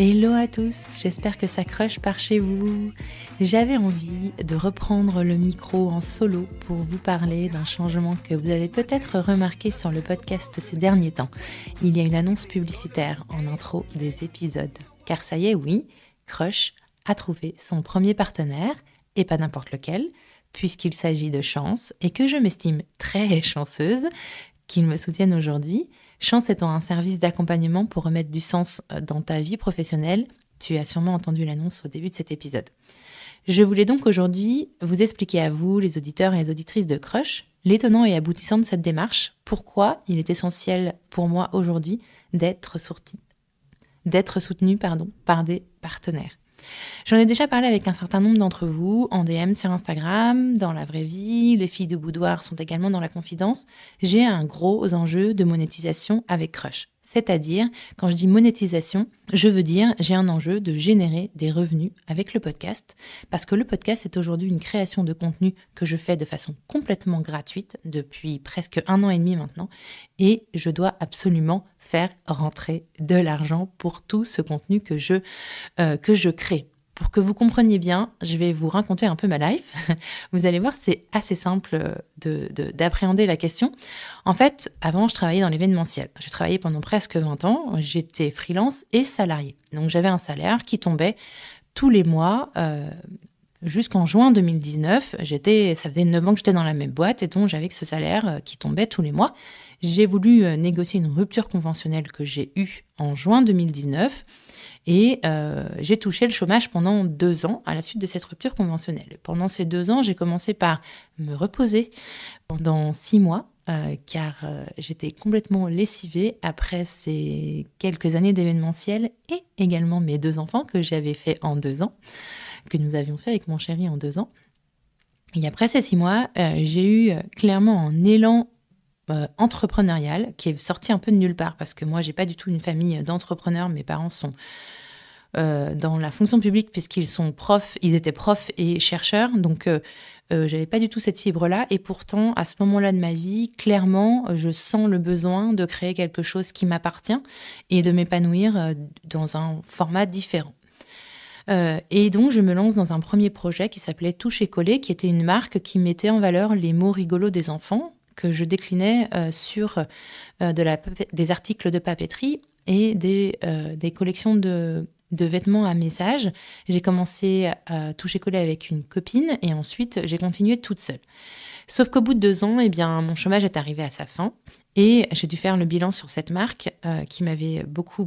Hello à tous, j'espère que ça crush par chez vous. J'avais envie de reprendre le micro en solo pour vous parler d'un changement que vous avez peut-être remarqué sur le podcast ces derniers temps. Il y a une annonce publicitaire en intro des épisodes. Car ça y est, oui, Crush a trouvé son premier partenaire, et pas n'importe lequel, puisqu'il s'agit de Chance, et que je m'estime très chanceuse qu'ils me soutiennent aujourd'hui. Chance étant un service d'accompagnement pour remettre du sens dans ta vie professionnelle. Tu as sûrement entendu l'annonce au début de cet épisode. Je voulais donc aujourd'hui vous expliquer à vous, les auditeurs et les auditrices de Crush, l'étonnant et aboutissant de cette démarche, pourquoi il est essentiel pour moi aujourd'hui d'être soutenu par des partenaires. J'en ai déjà parlé avec un certain nombre d'entre vous en DM sur Instagram, dans la vraie vie, les filles de boudoir sont également dans la confidence. J'ai un gros enjeu de monétisation avec Crush. C'est-à-dire, quand je dis monétisation, je veux dire j'ai un enjeu de générer des revenus avec le podcast, parce que le podcast est aujourd'hui une création de contenu que je fais de façon complètement gratuite depuis presque 1 an et demi maintenant, et je dois absolument faire rentrer de l'argent pour tout ce contenu que je crée. Pour que vous compreniez bien, je vais vous raconter un peu ma life. Vous allez voir, c'est assez simple d'appréhender la question. En fait, avant, je travaillais dans l'événementiel. J'ai travaillé pendant presque 20 ans. J'étais freelance et salarié. Donc, j'avais un salaire qui tombait tous les mois jusqu'en juin 2019. Ça faisait 9 ans que j'étais dans la même boîte et donc j'avais que ce salaire qui tombait tous les mois. J'ai voulu négocier une rupture conventionnelle que j'ai eue en juin 2019. Et j'ai touché le chômage pendant 2 ans à la suite de cette rupture conventionnelle. Pendant ces 2 ans, j'ai commencé par me reposer pendant 6 mois, car j'étais complètement lessivée après ces quelques années d'événementiel et également mes 2 enfants que j'avais fait en 2 ans, que nous avions fait avec mon chéri en 2 ans. Et après ces 6 mois, j'ai eu clairement un élan entrepreneurial qui est sorti un peu de nulle part parce que moi j'ai pas du tout une famille d'entrepreneurs. Mes parents sont dans la fonction publique puisqu'ils sont profs, ils étaient profs et chercheurs, donc j'avais pas du tout cette fibre-là, et pourtant à ce moment-là de ma vie, clairement je sens le besoin de créer quelque chose qui m'appartient et de m'épanouir dans un format différent. Et donc, je me lance dans un premier projet qui s'appelait Touche et Coller, qui était une marque qui mettait en valeur les mots rigolos des enfants, que je déclinais sur des articles de papeterie et des collections de vêtements à message. J'ai commencé à toucher coller avec une copine et ensuite j'ai continué toute seule. Sauf qu'au bout de 2 ans, mon chômage est arrivé à sa fin et j'ai dû faire le bilan sur cette marque qui m'avait beaucoup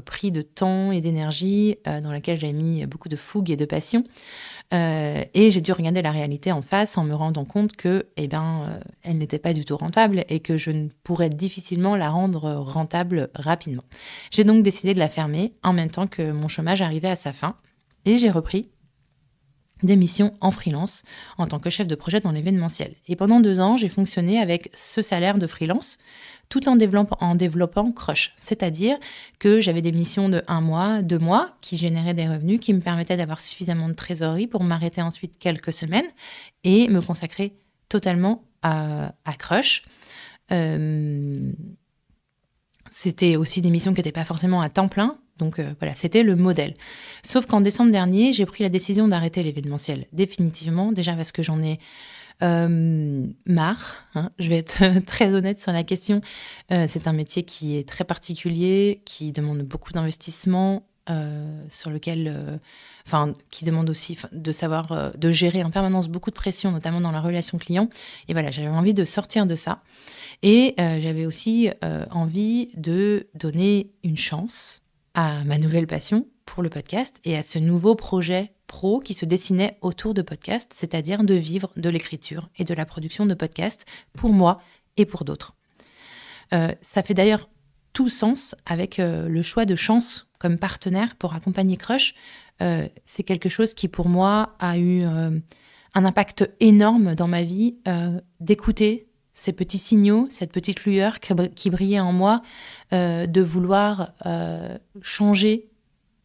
pris de temps et d'énergie, dans laquelle j'avais mis beaucoup de fougue et de passion. Et j'ai dû regarder la réalité en face en me rendant compte que elle n'était pas du tout rentable et que je ne pourrais difficilement la rendre rentable rapidement. J'ai donc décidé de la fermer en même temps que mon chômage arrivait à sa fin et j'ai repris des missions en freelance en tant que chef de projet dans l'événementiel. Et pendant 2 ans, j'ai fonctionné avec ce salaire de freelance tout en développant Crush. C'est-à-dire que j'avais des missions de 1 mois, 2 mois qui généraient des revenus qui me permettaient d'avoir suffisamment de trésorerie pour m'arrêter ensuite quelques semaines et me consacrer totalement à Crush. C'était aussi des missions qui n'étaient pas forcément à temps plein. Donc voilà, c'était le modèle. Sauf qu'en décembre dernier, j'ai pris la décision d'arrêter l'événementiel. Définitivement, déjà parce que j'en ai marre. Je vais être très honnête sur la question. C'est un métier qui est très particulier, qui demande beaucoup d'investissement, qui demande aussi de savoir, de gérer en permanence beaucoup de pression, notamment dans la relation client. Et voilà, j'avais envie de sortir de ça. Et j'avais aussi envie de donner une chance à ma nouvelle passion pour le podcast et à ce nouveau projet pro qui se dessinait autour de podcast, c'est-à-dire de vivre de l'écriture et de la production de podcasts pour moi et pour d'autres. Ça fait d'ailleurs tout sens avec le choix de Chance comme partenaire pour accompagner Crush. C'est quelque chose qui pour moi a eu un impact énorme dans ma vie, d'écouter ces petits signaux, cette petite lueur qui brillait en moi, de vouloir changer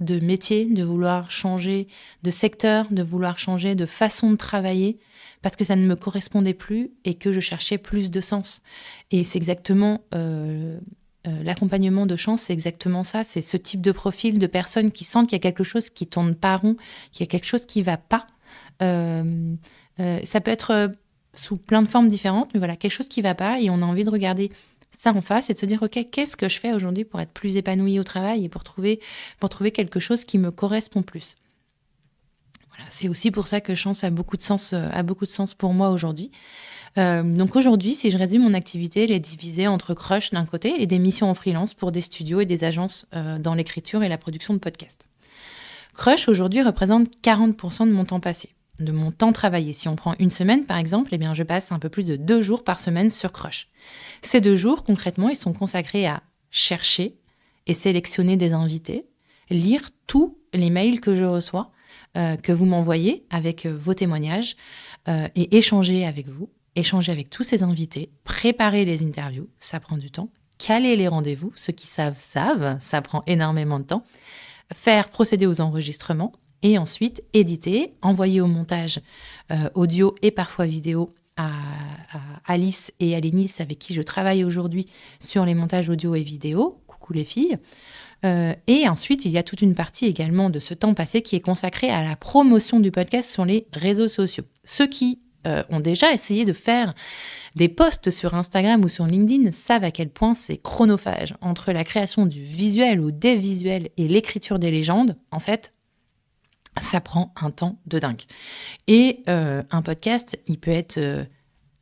de métier, de vouloir changer de secteur, de vouloir changer de façon de travailler, parce que ça ne me correspondait plus et que je cherchais plus de sens. Et c'est exactement l'accompagnement de chance, c'est exactement ça. C'est ce type de profil de personnes qui sentent qu'il y a quelque chose qui tourne pas rond, qu'il y a quelque chose qui va pas. Ça peut être sous plein de formes différentes, mais voilà, quelque chose qui va pas et on a envie de regarder ça en face et de se dire, ok, qu'est-ce que je fais aujourd'hui pour être plus épanouie au travail et pour trouver quelque chose qui me correspond plus. Voilà, c'est aussi pour ça que chance a beaucoup de sens pour moi aujourd'hui. Donc aujourd'hui, si je résume mon activité, elle est divisée entre Crush d'un côté et des missions en freelance pour des studios et des agences dans l'écriture et la production de podcasts. Crush aujourd'hui représente 40% de mon temps passé, de mon temps travaillé. Si on prend une semaine par exemple, eh bien je passe un peu plus de 2 jours par semaine sur Crush. Ces 2 jours, concrètement, ils sont consacrés à chercher et sélectionner des invités, lire tous les mails que je reçois, que vous m'envoyez avec vos témoignages et échanger avec vous. Échanger avec tous ces invités, préparer les interviews, ça prend du temps, caler les rendez-vous, ceux qui savent, ça prend énormément de temps, faire procéder aux enregistrements et ensuite éditer, envoyer au montage audio et parfois vidéo à Alice et à Lénis avec qui je travaille aujourd'hui sur les montages audio et vidéo. Coucou les filles. Et ensuite, il y a toute une partie également de ce temps passé qui est consacrée à la promotion du podcast sur les réseaux sociaux. Ceux qui ont déjà essayé de faire des posts sur Instagram ou sur LinkedIn savent à quel point c'est chronophage. Entre la création du visuel ou des visuels et l'écriture des légendes, en fait, ça prend un temps de dingue. Et un podcast, il peut être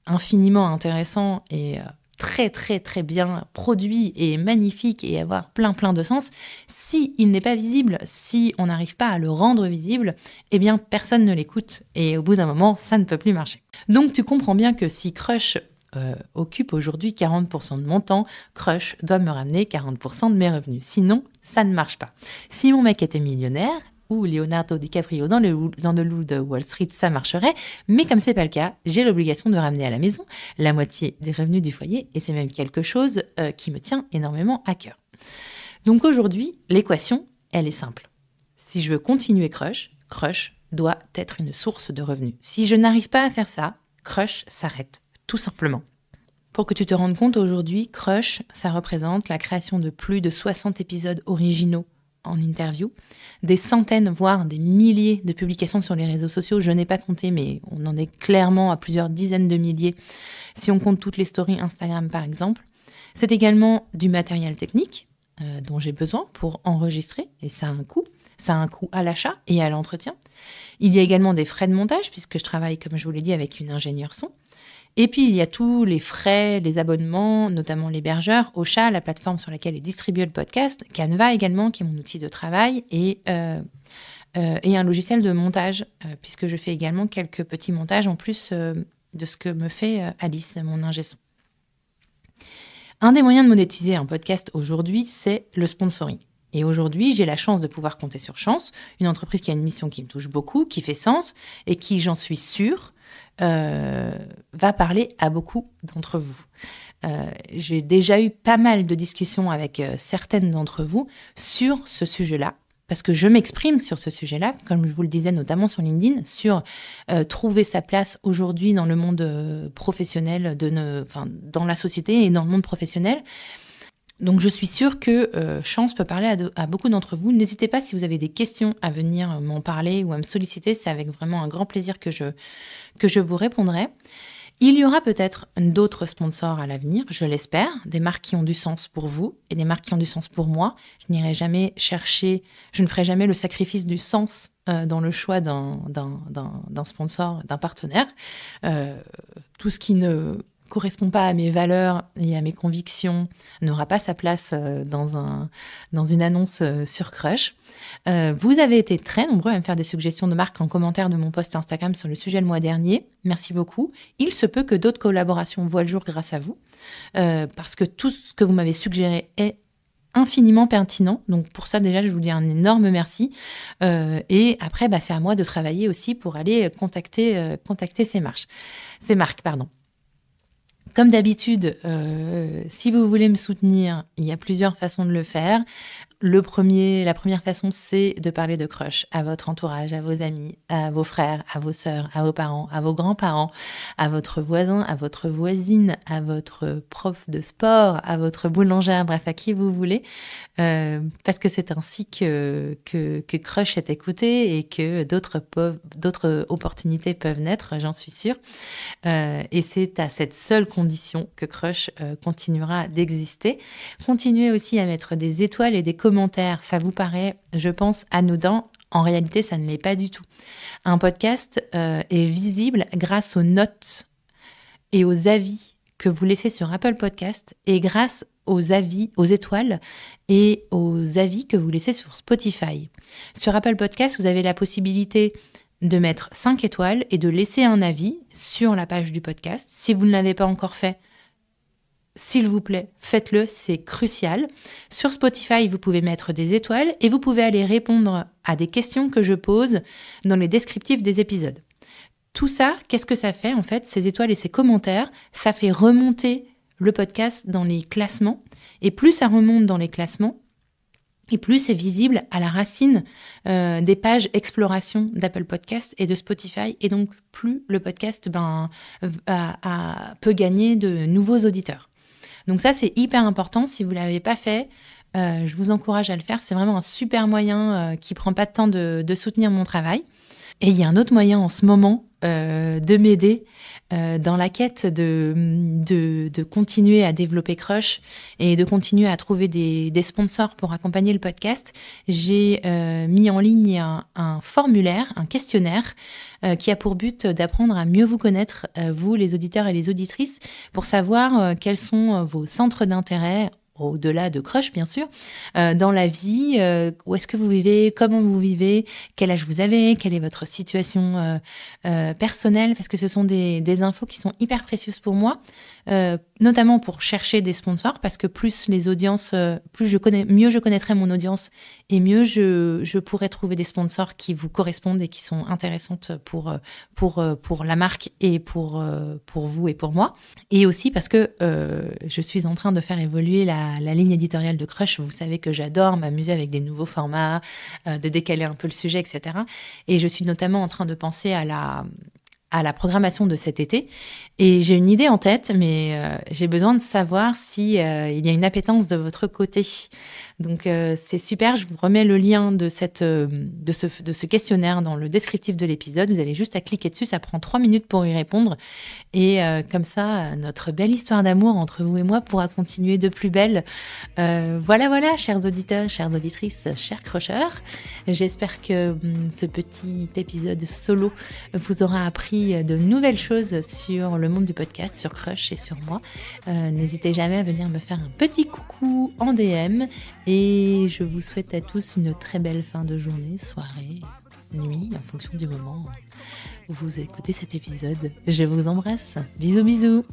infiniment intéressant et très très très bien produit et magnifique et avoir plein de sens. Si il n'est pas visible, si on n'arrive pas à le rendre visible, eh bien personne ne l'écoute et au bout d'un moment, ça ne peut plus marcher. Donc tu comprends bien que si Crush occupe aujourd'hui 40% de mon temps, Crush doit me ramener 40% de mes revenus. Sinon, ça ne marche pas. Si mon mec était millionnaire, ou Leonardo DiCaprio dans le loup de Wall Street, ça marcherait. Mais comme c'est pas le cas, j'ai l'obligation de ramener à la maison la moitié des revenus du foyer et c'est même quelque chose qui me tient énormément à cœur. Donc aujourd'hui, l'équation, elle est simple. Si je veux continuer Crush doit être une source de revenus. Si je n'arrive pas à faire ça, Crush s'arrête, tout simplement. Pour que tu te rendes compte, aujourd'hui, Crush, ça représente la création de plus de 60 épisodes originaux en interview, des centaines, voire des milliers de publications sur les réseaux sociaux. Je n'ai pas compté, mais on en est clairement à plusieurs dizaines de milliers si on compte toutes les stories Instagram, par exemple. C'est également du matériel technique dont j'ai besoin pour enregistrer, et ça a un coût. Ça a un coût à l'achat et à l'entretien. Il y a également des frais de montage, puisque je travaille, comme je vous l'ai dit, avec une ingénieure son. Et puis, il y a tous les frais, les abonnements, notamment l'hébergeur, Ocha, la plateforme sur laquelle est distribué le podcast, Canva également, qui est mon outil de travail, et un logiciel de montage, puisque je fais également quelques petits montages en plus de ce que me fait Alice, mon ingé son. Un des moyens de monétiser un podcast aujourd'hui, c'est le sponsoring. Et aujourd'hui, j'ai la chance de pouvoir compter sur Chance, une entreprise qui a une mission qui me touche beaucoup, qui fait sens, et qui, j'en suis sûre, va parler à beaucoup d'entre vous. J'ai déjà eu pas mal de discussions avec certaines d'entre vous sur ce sujet-là, parce que je m'exprime sur ce sujet-là, comme je vous le disais notamment sur LinkedIn, sur trouver sa place aujourd'hui dans le monde professionnel, dans la société et dans le monde professionnel. Donc, je suis sûre que Chance peut parler à beaucoup d'entre vous. N'hésitez pas, si vous avez des questions, à venir m'en parler ou à me solliciter. C'est avec vraiment un grand plaisir que je vous répondrai. Il y aura peut-être d'autres sponsors à l'avenir, je l'espère, des marques qui ont du sens pour vous et des marques qui ont du sens pour moi. Je ne ferai jamais le sacrifice du sens dans le choix d'un sponsor, d'un partenaire. Tout ce qui ne correspond pas à mes valeurs et à mes convictions n'aura pas sa place dans une annonce sur Crush. Vous avez été très nombreux à me faire des suggestions de marques en commentaire de mon post Instagram sur le sujet le mois dernier. Merci beaucoup. Il se peut que d'autres collaborations voient le jour grâce à vous, parce que tout ce que vous m'avez suggéré est infiniment pertinent. Donc pour ça, déjà, je vous dis un énorme merci. Et après, c'est à moi de travailler aussi pour aller contacter ces marques. Comme d'habitude, si vous voulez me soutenir, il y a plusieurs façons de le faire. La première façon, c'est de parler de crush à votre entourage, à vos amis, à vos frères, à vos sœurs, à vos parents, à vos grands-parents, à votre voisin, à votre voisine, à votre prof de sport, à votre boulangère, bref, à qui vous voulez. Parce que c'est ainsi que crush est écouté et que d'autres opportunités peuvent naître, j'en suis sûre. Et c'est à cette seule condition que crush continuera d'exister. Continuez aussi à mettre des étoiles et des commentaires. Ça vous paraît, je pense, anodin. En réalité, ça ne l'est pas du tout. Un podcast est visible grâce aux notes et aux avis que vous laissez sur Apple Podcast et grâce aux avis, aux étoiles et aux avis que vous laissez sur Spotify. Sur Apple Podcast, vous avez la possibilité de mettre 5 étoiles et de laisser un avis sur la page du podcast. Si vous ne l'avez pas encore fait, s'il vous plaît, faites-le, c'est crucial. Sur Spotify, vous pouvez mettre des étoiles et vous pouvez aller répondre à des questions que je pose dans les descriptifs des épisodes. Tout ça, qu'est-ce que ça fait en fait? Ces étoiles et ces commentaires, ça fait remonter le podcast dans les classements. Et plus ça remonte dans les classements, et plus c'est visible à la racine des pages exploration d'Apple Podcast et de Spotify. Et donc, plus le podcast peut gagner de nouveaux auditeurs. Donc ça, c'est hyper important. Si vous ne l'avez pas fait, je vous encourage à le faire. C'est vraiment un super moyen qui ne prend pas de temps de soutenir mon travail. Et il y a un autre moyen en ce moment de m'aider dans la quête de continuer à développer Crush et de continuer à trouver des sponsors pour accompagner le podcast. J'ai mis en ligne un formulaire, un questionnaire qui a pour but d'apprendre à mieux vous connaître, vous les auditeurs et les auditrices, pour savoir quels sont vos centres d'intérêt au-delà de Crush, bien sûr, dans la vie, où est-ce que vous vivez, comment vous vivez, quel âge vous avez, quelle est votre situation personnelle, parce que ce sont des infos qui sont hyper précieuses pour moi, notamment pour chercher des sponsors, parce que plus les audiences, mieux je connaîtrai mon audience, et mieux je pourrai trouver des sponsors qui vous correspondent et qui sont intéressantes pour la marque et pour vous et pour moi. Et aussi parce que je suis en train de faire évoluer la ligne éditoriale de Crush. Vous savez que j'adore m'amuser avec des nouveaux formats, de décaler un peu le sujet, etc. Et je suis notamment en train de penser à la programmation de cet été. Et j'ai une idée en tête, mais j'ai besoin de savoir si il y a une appétence de votre côté. Donc c'est super, je vous remets le lien de ce questionnaire dans le descriptif de l'épisode. Vous avez juste à cliquer dessus, ça prend 3 minutes pour y répondre. Et comme ça, notre belle histoire d'amour entre vous et moi pourra continuer de plus belle. Voilà, chers auditeurs, chères auditrices, chers crushers. J'espère que ce petit épisode solo vous aura appris de nouvelles choses sur le monde du podcast, sur Crush et sur moi. N'hésitez jamais à venir me faire un petit coucou en DM. Et je vous souhaite à tous une très belle fin de journée, soirée, nuit, en fonction du moment où vous écoutez cet épisode. Je vous embrasse. Bisous, bisous.